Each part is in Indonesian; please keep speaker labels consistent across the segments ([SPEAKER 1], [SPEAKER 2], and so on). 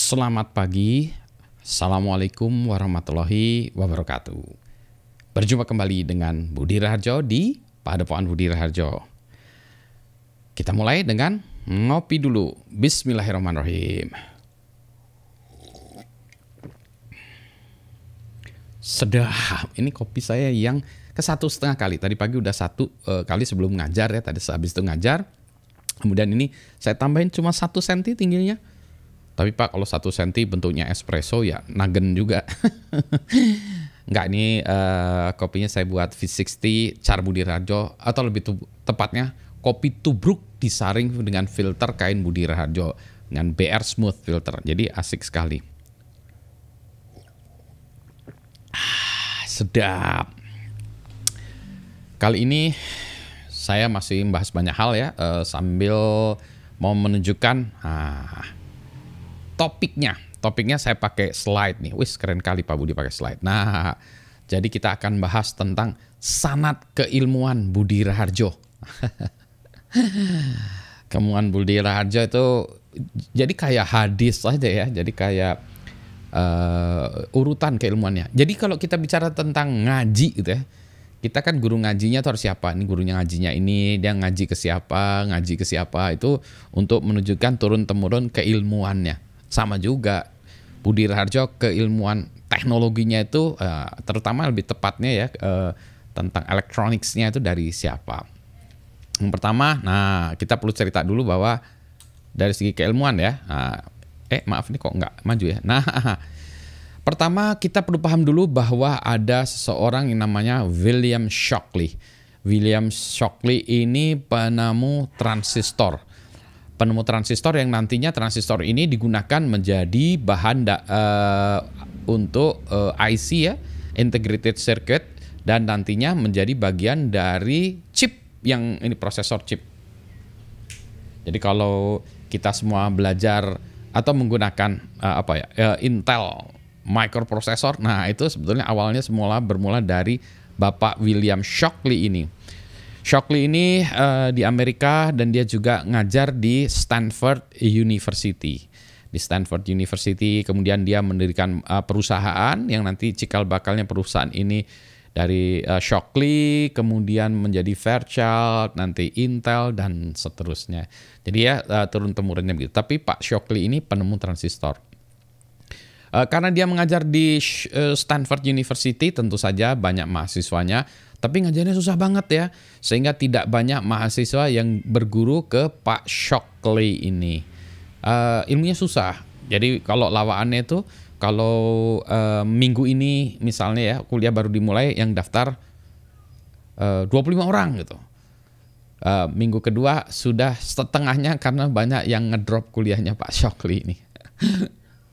[SPEAKER 1] Selamat pagi, Assalamualaikum warahmatullahi wabarakatuh. Berjumpa kembali dengan Budi Raharjo di Padepokan Budi Raharjo. Kita mulai dengan ngopi dulu. Bismillahirrahmanirrahim. Sedap, ini kopi saya yang ke 1,5 kali. Tadi pagi udah 1 kali sebelum ngajar ya, tadi habis itu ngajar. Kemudian ini saya tambahin cuma 1 cm tingginya. Tapi Pak, kalau 1 cm bentuknya espresso ya nagen juga. Enggak, ini kopinya saya buat V60 Cara Budi Raharjo, atau lebih tepatnya kopi tubruk disaring dengan filter kain Budi Raharjo dengan BR Smooth Filter. Jadi asik sekali. Sedap. Kali ini saya masih membahas banyak hal ya, sambil mau menunjukkan Topiknya saya pakai slide nih. Wis, keren kali Pak Budi pakai slide. Nah, jadi kita akan bahas tentang sanad keilmuan Budi Raharjo. Keilmuan Budi Raharjo itu jadi kayak hadis aja ya. Jadi kayak urutan keilmuannya. Jadi kalau kita bicara tentang ngaji gitu ya, kita kan guru ngajinya tuh harus siapa? Ini gurunya ngajinya ini, dia ngaji ke siapa, itu untuk menunjukkan turun-temurun keilmuannya. Sama juga Budi Raharjo keilmuan teknologinya itu terutama lebih tepatnya ya tentang elektroniknya itu dari siapa. Yang pertama, kita perlu cerita dulu bahwa dari segi keilmuan ya. Maaf nih kok nggak maju ya. Pertama kita perlu paham dulu bahwa ada seseorang yang namanya William Shockley. William Shockley ini penemu transistor. Penemu transistor yang nantinya transistor ini digunakan menjadi bahan untuk IC ya, integrated circuit, dan nantinya menjadi bagian dari chip yang ini, prosesor chip. Jadi kalau kita semua belajar atau menggunakan Intel microprocessor, nah itu sebetulnya awalnya bermula dari Bapak William Shockley ini. Shockley ini di Amerika, dan dia juga ngajar di Stanford University. Di Stanford University, kemudian dia mendirikan perusahaan yang nanti cikal bakalnya perusahaan ini dari Shockley, kemudian menjadi Fairchild, nanti Intel, dan seterusnya. Jadi ya turun-temurunnya begitu. Tapi Pak Shockley ini penemu transistor. Karena dia mengajar di Stanford University, tentu saja banyak mahasiswanya, tapi ngajarnya susah banget ya, sehingga tidak banyak mahasiswa yang berguru ke Pak Shockley ini. Ilmunya susah, jadi kalau lawaannya itu, kalau minggu ini misalnya ya, kuliah baru dimulai, yang daftar 25 orang gitu. Minggu kedua sudah setengahnya karena banyak yang ngedrop kuliahnya Pak Shockley ini.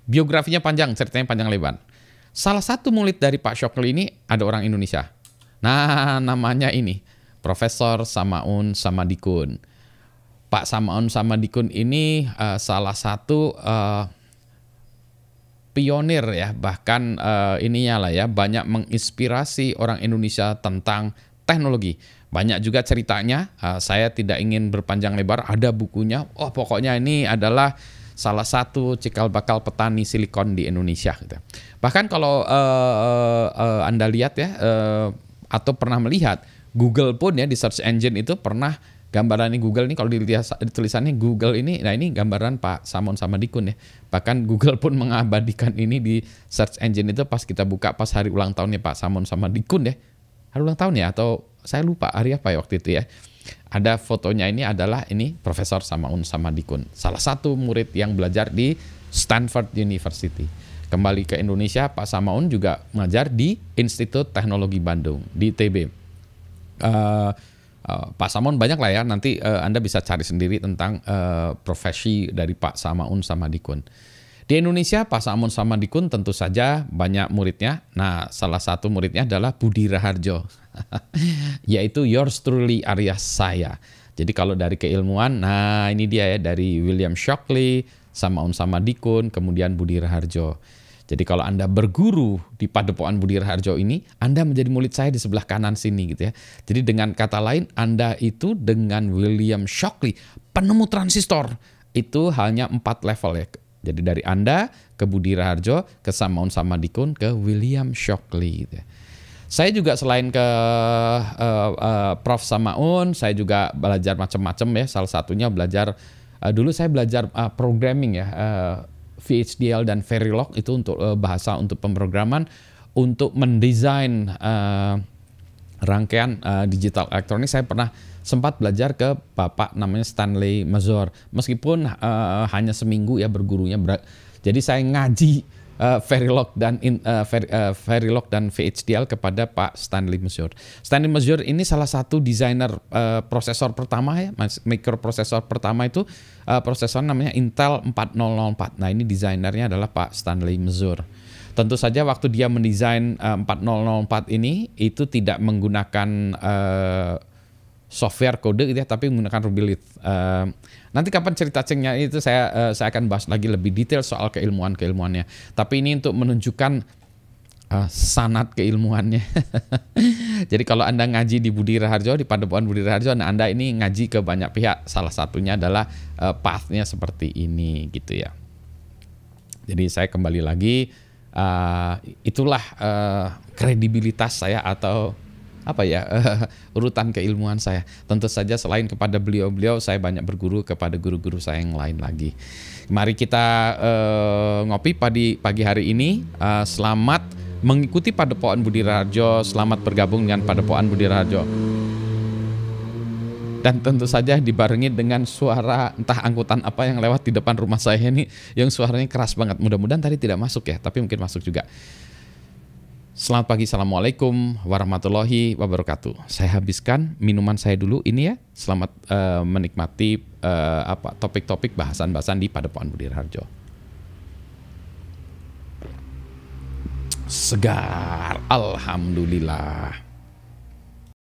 [SPEAKER 1] Biografinya panjang, ceritanya panjang lebar. Salah satu murid dari Pak Shockley ini ada orang Indonesia. Nah, namanya ini Profesor Samaun Samadikun. Pak Samaun Samadikun ini salah satu pionir ya, bahkan ininya lah ya, banyak menginspirasi orang Indonesia tentang teknologi. Banyak juga ceritanya, saya tidak ingin berpanjang lebar, ada bukunya. Pokoknya ini adalah salah satu cikal bakal petani silikon di Indonesia gitu. Bahkan kalau Anda lihat ya, atau pernah melihat, Google pun ya, di search engine itu pernah gambaran ini, Google ini kalau dilihat tulisannya Google ini, nah ini gambaran Pak Samaun Samadikun ya. Bahkan Google pun mengabadikan ini di search engine itu pas kita buka pas hari ulang tahunnya Pak Samaun Samadikun ya. Hari ulang tahun ya, atau saya lupa hari apa ya waktu itu ya. Ada fotonya, ini adalah ini Profesor Samaun Samadikun, salah satu murid yang belajar di Stanford University. Kembali ke Indonesia, Pak Samaun juga mengajar di Institut Teknologi Bandung, di ITB. Pak Samaun banyak lah ya, nanti Anda bisa cari sendiri tentang profesi dari Pak Samaun Samadikun. Di Indonesia, Pak Samaun Samadikun tentu saja banyak muridnya. Nah, salah satu muridnya adalah Budi Raharjo, yaitu yours truly alias saya. Jadi kalau dari keilmuan, nah ini dia ya, dari William Shockley, Samaun Samadikun, kemudian Budi Raharjo. Jadi kalau Anda berguru di Padepokan Budi Raharjo ini, Anda menjadi murid saya di sebelah kanan sini gitu ya. Jadi dengan kata lain, Anda itu dengan William Shockley, penemu transistor, itu hanya 4 level ya. Jadi dari Anda ke Budi Raharjo, ke Samaun Samadikun, ke William Shockley gitu ya. Saya juga selain ke Prof. Samaun, saya juga belajar macam-macam ya. Salah satunya belajar, dulu saya belajar programming ya, VHDL dan Verilog itu untuk bahasa untuk pemrograman, untuk mendesain rangkaian digital elektronik. Saya pernah sempat belajar ke Bapak namanya Stanley Mazur. Meskipun hanya seminggu ya bergurunya. Jadi saya ngaji Verilog dan VHDL kepada Pak Stanley Mazur. Stanley Mazur ini salah satu desainer prosesor pertama ya, mikroprosesor pertama itu prosesor namanya Intel 4004. Nah ini desainernya adalah Pak Stanley Mazur. Tentu saja waktu dia mendesain 4004 ini itu tidak menggunakan software kode gitu ya, tapi menggunakan Ruby Leaf. Nanti kapan cerita-ceritanya itu saya akan bahas lagi lebih detail soal keilmuannya. Tapi ini untuk menunjukkan sanad keilmuannya. Jadi kalau Anda ngaji di Budi Raharjo, di Padepokan Budi Raharjo, Anda ini ngaji ke banyak pihak. Salah satunya adalah path-nya seperti ini gitu ya. Jadi saya kembali lagi, itulah kredibilitas saya atau apa ya, urutan keilmuan saya. Tentu saja selain kepada beliau-beliau, saya banyak berguru kepada guru-guru saya yang lain lagi. Mari kita ngopi pagi hari ini. Selamat mengikuti Padepokan Budi Raharjo, selamat bergabung dengan Padepokan Budi Raharjo. Dan tentu saja dibarengi dengan suara entah angkutan apa yang lewat di depan rumah saya ini, yang suaranya keras banget. Mudah-mudahan tadi tidak masuk ya, tapi mungkin masuk juga. Selamat pagi, Assalamualaikum warahmatullahi wabarakatuh. Saya habiskan minuman saya dulu ini ya. Selamat menikmati topik-topik bahasan-bahasan di Padepokan Budi Raharjo. Segar, alhamdulillah.